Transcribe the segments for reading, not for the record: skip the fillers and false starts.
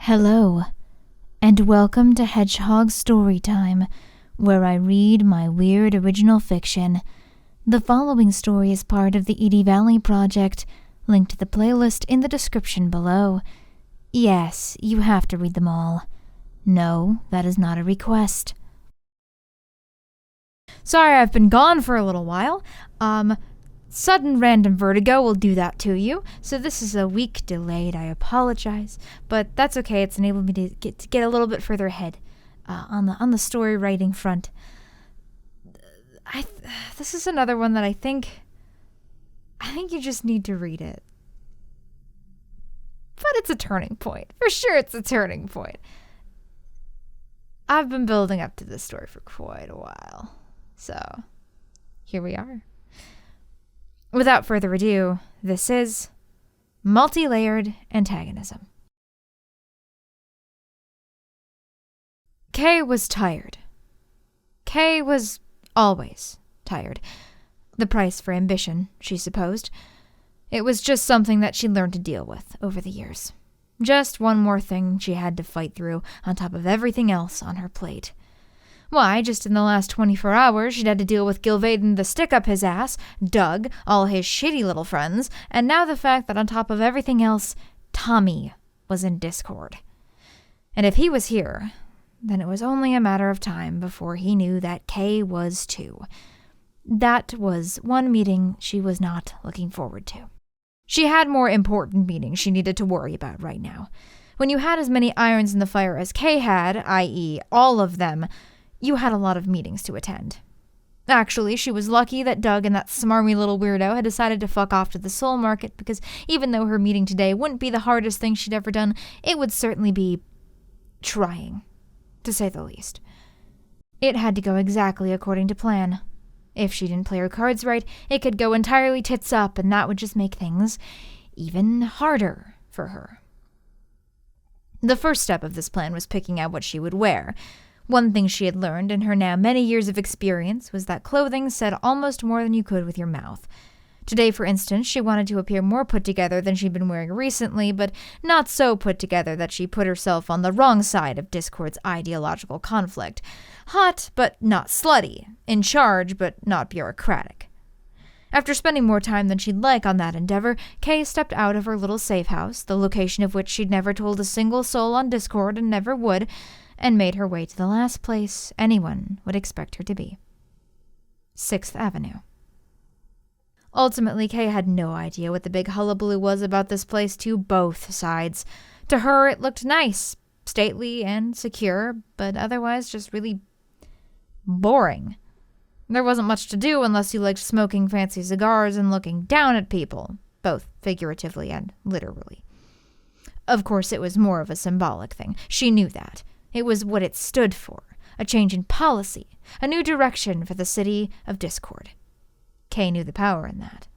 Hello, and welcome to Hedgehog Storytime, where I read my weird original fiction. The following story is part of the Edie Valley Project. Link to the playlist in the description below. Yes, you have to read them all. No, that is not a request. Sorry, I've been gone for a little while. Sudden random vertigo will do that to you, so this is a week delayed. I apologize, but that's okay. It's enabled me to get a little bit further ahead on the story writing front. This is another one that I think you just need to read it. But it's a turning point. For sure it's a turning point. I've been building up to this story for quite a while. So, here we are. Without further ado, this is Multilayered Antagonism. Kay was tired. Kay was always tired. The price for ambition, she supposed. It was just something that she learned to deal with over the years. Just one more thing she had to fight through on top of everything else on her plate. Why, just in the last 24 hours, she'd had to deal with Gilvaden the stick up his ass, Doug, all his shitty little friends, and now the fact that on top of everything else, Tommy was in Discord. And if he was here, then it was only a matter of time before he knew that Kay was too. That was one meeting she was not looking forward to. She had more important meetings she needed to worry about right now. When you had as many irons in the fire as Kay had, i.e., all of them, you had a lot of meetings to attend. Actually, she was lucky that Doug and that smarmy little weirdo had decided to fuck off to the soul market, because even though her meeting today wouldn't be the hardest thing she'd ever done, it would certainly be trying, to say the least. It had to go exactly according to plan. If she didn't play her cards right, it could go entirely tits up, and that would just make things even harder for her. The first step of this plan was picking out what she would wear. One thing she had learned in her now many years of experience was that clothing said almost more than you could with your mouth. Today, for instance, she wanted to appear more put together than she'd been wearing recently, but not so put together that she put herself on the wrong side of Discord's ideological conflict. Hot, but not slutty. In charge, but not bureaucratic. After spending more time than she'd like on that endeavor, Kay stepped out of her little safe house, the location of which she'd never told a single soul on Discord and never would, and made her way to the last place anyone would expect her to be. 6th Avenue. Ultimately, Kay had no idea what the big hullabaloo was about this place to both sides. To her, it looked nice, stately and secure, but otherwise just really boring. There wasn't much to do unless you liked smoking fancy cigars and looking down at people, both figuratively and literally. Of course, it was more of a symbolic thing. She knew that. It was what it stood for, a change in policy, a new direction for the city of Discord. Kay knew the power in that.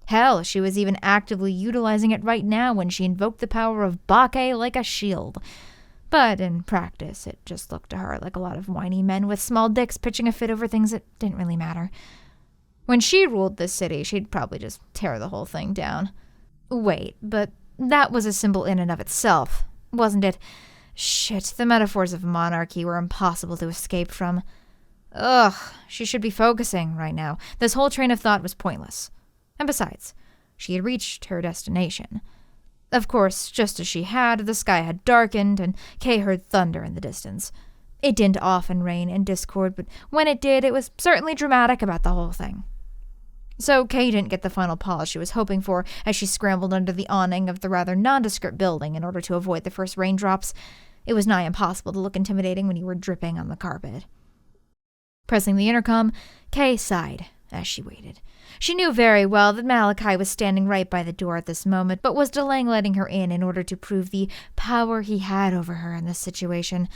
Hell, she was even actively utilizing it right now when she invoked the power of Bake like a shield. But in practice, it just looked to her like a lot of whiny men with small dicks pitching a fit over things that didn't really matter. When she ruled this city, she'd probably just tear the whole thing down. Wait, but that was a symbol in and of itself, wasn't it? Shit, the metaphors of monarchy were impossible to escape from. Ugh, she should be focusing right now. This whole train of thought was pointless. And besides, she had reached her destination. Of course, just as she had, the sky had darkened, and Kay heard thunder in the distance. It didn't often rain in Discord, but when it did, it was certainly dramatic about the whole thing. So Kay didn't get the final pause she was hoping for as she scrambled under the awning of the rather nondescript building in order to avoid the first raindrops. It was nigh impossible to look intimidating when you were dripping on the carpet. Pressing the intercom, Kay sighed as she waited. She knew very well that Malachi was standing right by the door at this moment, but was delaying letting her in order to prove the power he had over her in this situation.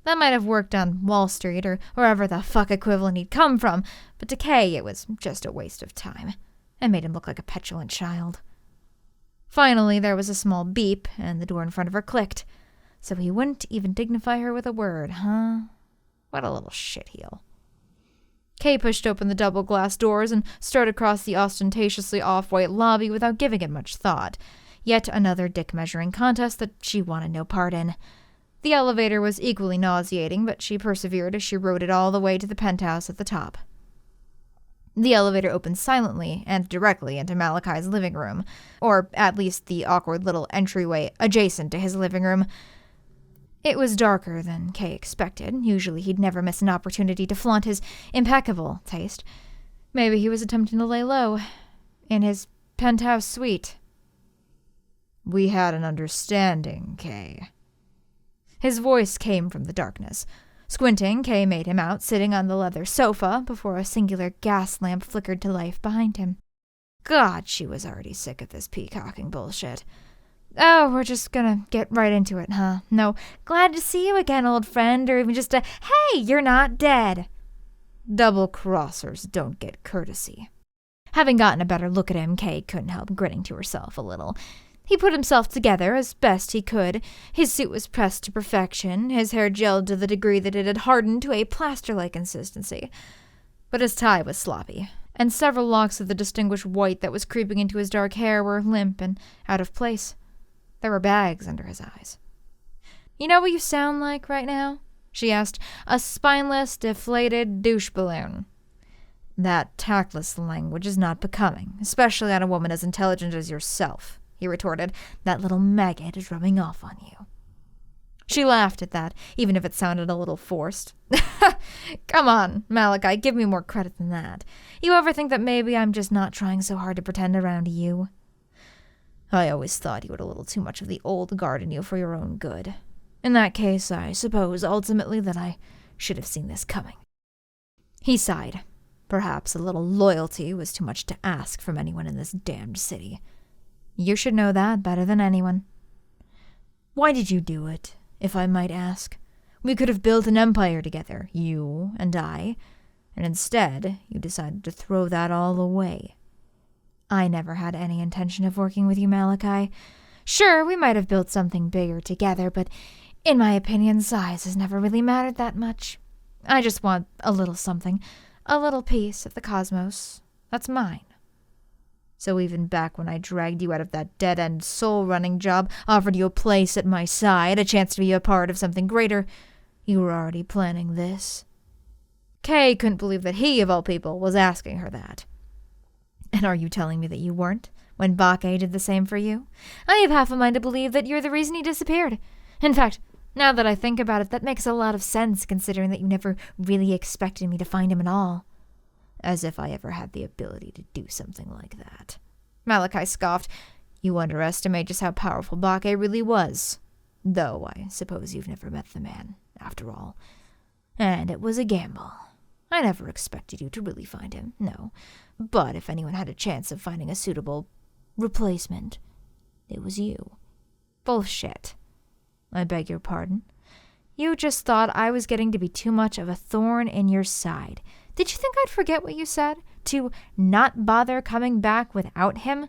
That might have worked on Wall Street or wherever the fuck equivalent he'd come from, but to Kay it was just a waste of time. It made him look like a petulant child. Finally, there was a small beep, and the door in front of her clicked. So he wouldn't even dignify her with a word, huh? What a little shitheel. Kay pushed open the double glass doors and strode across the ostentatiously off-white lobby without giving it much thought. Yet another dick-measuring contest that she wanted no part in. The elevator was equally nauseating, but she persevered as she rode it all the way to the penthouse at the top. The elevator opened silently and directly into Malachi's living room, or at least the awkward little entryway adjacent to his living room. It was darker than Kay expected. Usually he'd never miss an opportunity to flaunt his impeccable taste. Maybe he was attempting to lay low in his penthouse suite. "We had an understanding, Kay." His voice came from the darkness. Squinting, Kay made him out, sitting on the leather sofa before a singular gas lamp flickered to life behind him. God, she was already sick of this peacocking bullshit. "Oh, we're just gonna get right into it, huh? No, glad to see you again, old friend, or even just a, hey, you're not dead." Double-crossers don't get courtesy. Having gotten a better look at him, Kay couldn't help grinning to herself a little. He put himself together as best he could. His suit was pressed to perfection, his hair gelled to the degree that it had hardened to a plaster-like consistency. But his tie was sloppy, and several locks of the distinguished white that was creeping into his dark hair were limp and out of place. There were bags under his eyes. "You know what you sound like right now?" she asked. "A spineless, deflated douche balloon." "That tactless language is not becoming, especially on a woman as intelligent as yourself," he retorted. "That little maggot is rubbing off on you." She laughed at that, even if it sounded a little forced. "Come on, Malachi, give me more credit than that. You ever think that maybe I'm just not trying so hard to pretend around you?" "I always thought you had a little too much of the old guard in you for your own good. In that case, I suppose ultimately that I should have seen this coming." He sighed. Perhaps a little loyalty was too much to ask from anyone in this damned city. "You should know that better than anyone." "Why did you do it, if I might ask? We could have built an empire together, you and I, and instead you decided to throw that all away." "I never had any intention of working with you, Malachi. Sure, we might have built something bigger together, but in my opinion, size has never really mattered that much. I just want a little something, a little piece of the cosmos that's mine. So even back when I dragged you out of that dead-end soul-running job, offered you a place at my side, a chance to be a part of something greater, you were already planning this?" Kay couldn't believe that he, of all people, was asking her that. "And are you telling me that you weren't, when Bake did the same for you? I have half a mind to believe that you're the reason he disappeared. In fact, now that I think about it, that makes a lot of sense, considering that you never really expected me to find him at all." "As if I ever had the ability to do something like that." Malachi scoffed. "You underestimate just how powerful Bake really was. Though I suppose you've never met the man, after all. And it was a gamble. I never expected you to really find him, no. But if anyone had a chance of finding a suitable replacement, it was you." "Bullshit." "I beg your pardon?" "You just thought I was getting to be too much of a thorn in your side. Did you think I'd forget what you said? To not bother coming back without him?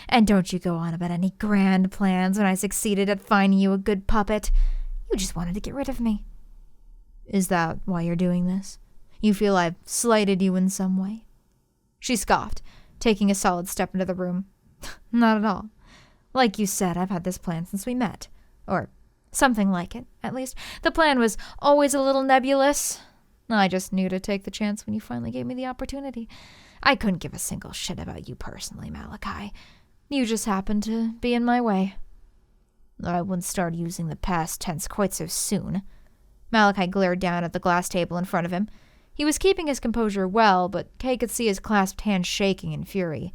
And don't you go on about any grand plans when I succeeded at finding you a good puppet. You just wanted to get rid of me." "Is that why you're doing this? You feel I've slighted you in some way?" She scoffed, taking a solid step into the room. "Not at all. Like you said, I've had this plan since we met. Or something like it, at least. The plan was always a little nebulous. I just knew to take the chance when you finally gave me the opportunity. I couldn't give a single shit about you personally, Malachi. You just happened to be in my way." "I wouldn't start using the past tense quite so soon." Malachi glared down at the glass table in front of him. He was keeping his composure well, but Kay could see his clasped hands shaking in fury.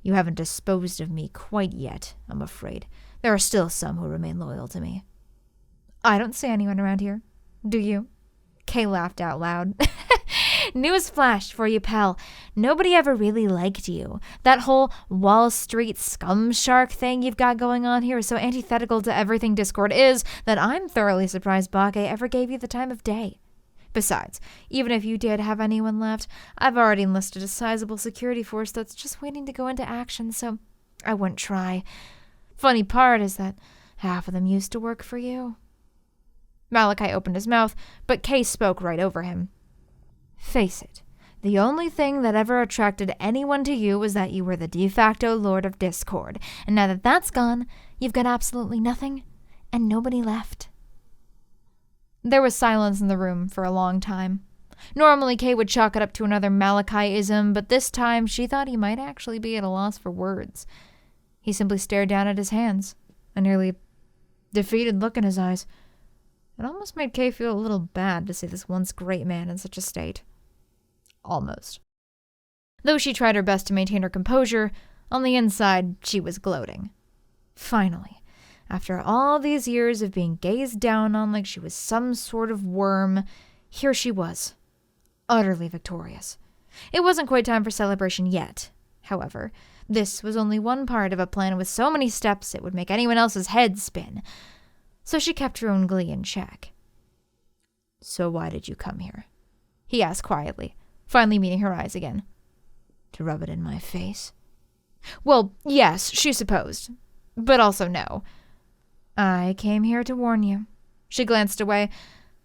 "You haven't disposed of me quite yet, I'm afraid. There are still some who remain loyal to me." "I don't see anyone around here. Do you?" Kay laughed out loud. "Newsflash for you, pal. Nobody ever really liked you. That whole Wall Street scum shark thing you've got going on here is so antithetical to everything Discord is that I'm thoroughly surprised Bake ever gave you the time of day. Besides, even if you did have anyone left, I've already enlisted a sizable security force that's just waiting to go into action, so I wouldn't try. Funny part is that half of them used to work for you." Malachi opened his mouth, but Kay spoke right over him. "Face it, The only thing that ever attracted anyone to you was that you were the de facto Lord of Discord. And now that that's gone, you've got absolutely nothing and nobody left. There was silence in the room for a long time. Normally, Kay would chalk it up to another Malachi-ism, but this time she thought he might actually be at a loss for words. He simply stared down at his hands, a nearly defeated look in his eyes. It almost made Kay feel a little bad to see this once great man in such a state. Almost. Though she tried her best to maintain her composure, on the inside she was gloating. Finally, after all these years of being gazed down on like she was some sort of worm, here she was, utterly victorious. It wasn't quite time for celebration yet, however. This was only one part of a plan with so many steps it would make anyone else's head spin. So she kept her own glee in check. "So why did you come here?" he asked quietly, finally meeting her eyes again. "To rub it in my face?" Well, yes, she supposed, but also no. "I came here to warn you." She glanced away.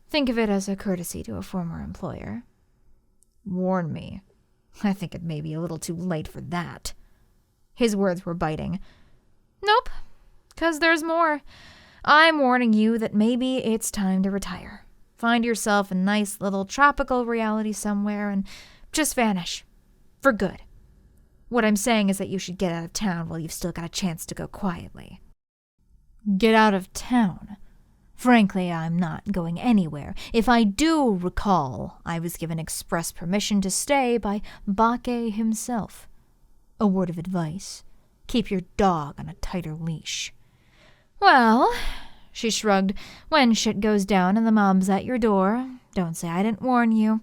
"Think of it as a courtesy to a former employer." "Warn me? I think it may be a little too late for that." His words were biting. "Nope, 'cause there's more. I'm warning you that maybe it's time to retire. Find yourself a nice little tropical reality somewhere and just vanish. For good. What I'm saying is that you should get out of town while you've still got a chance to go quietly." "Get out of town? Frankly, I'm not going anywhere. If I do recall, I was given express permission to stay by Bakke himself. A word of advice. Keep your dog on a tighter leash." "Well," she shrugged, "when shit goes down and the mob's at your door, don't say I didn't warn you.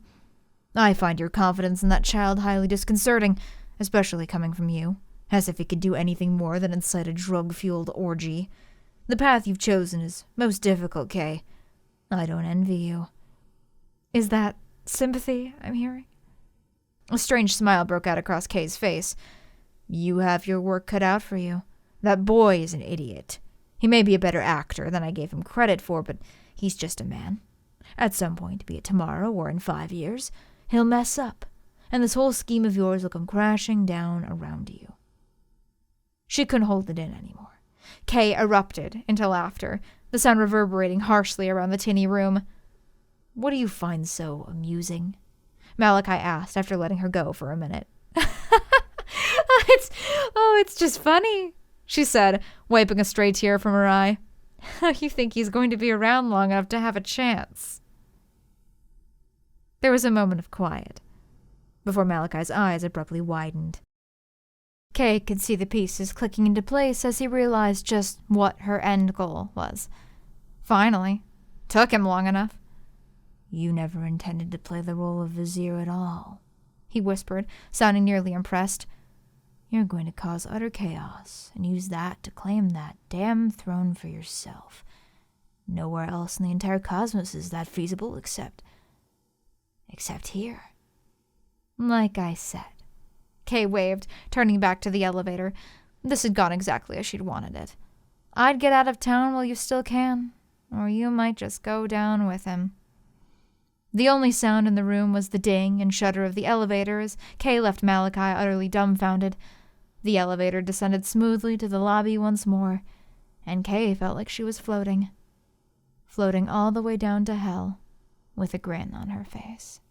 I find your confidence in that child highly disconcerting, especially coming from you, as if he could do anything more than incite a drug-fueled orgy. The path you've chosen is most difficult, Kay. I don't envy you." "Is that sympathy I'm hearing?" A strange smile broke out across Kay's face. "You have your work cut out for you. That boy is an idiot. He may be a better actor than I gave him credit for, but he's just a man. At some point, be it tomorrow or in 5 years, he'll mess up, and this whole scheme of yours will come crashing down around you." She couldn't hold it in anymore. Kay erupted into laughter, the sound reverberating harshly around the tinny room. "What do you find so amusing?" Malachi asked after letting her go for a minute. It's just funny," she said, wiping a stray tear from her eye. "You think he's going to be around long enough to have a chance?" There was a moment of quiet, before Malachi's eyes abruptly widened. Kay could see the pieces clicking into place as he realized just what her end goal was. Finally. Took him long enough. "You never intended to play the role of Vizier at all," he whispered, sounding nearly impressed. "You're going to cause utter chaos and use that to claim that damn throne for yourself. Nowhere else in the entire cosmos is that feasible except here." "Like I said," Kay waved, turning back to the elevator. This had gone exactly as she'd wanted it. "I'd get out of town while you still can, or you might just go down with him." The only sound in the room was the ding and shudder of the elevator as Kay left Malachi utterly dumbfounded. The elevator descended smoothly to the lobby once more, and Kay felt like she was floating all the way down to hell with a grin on her face.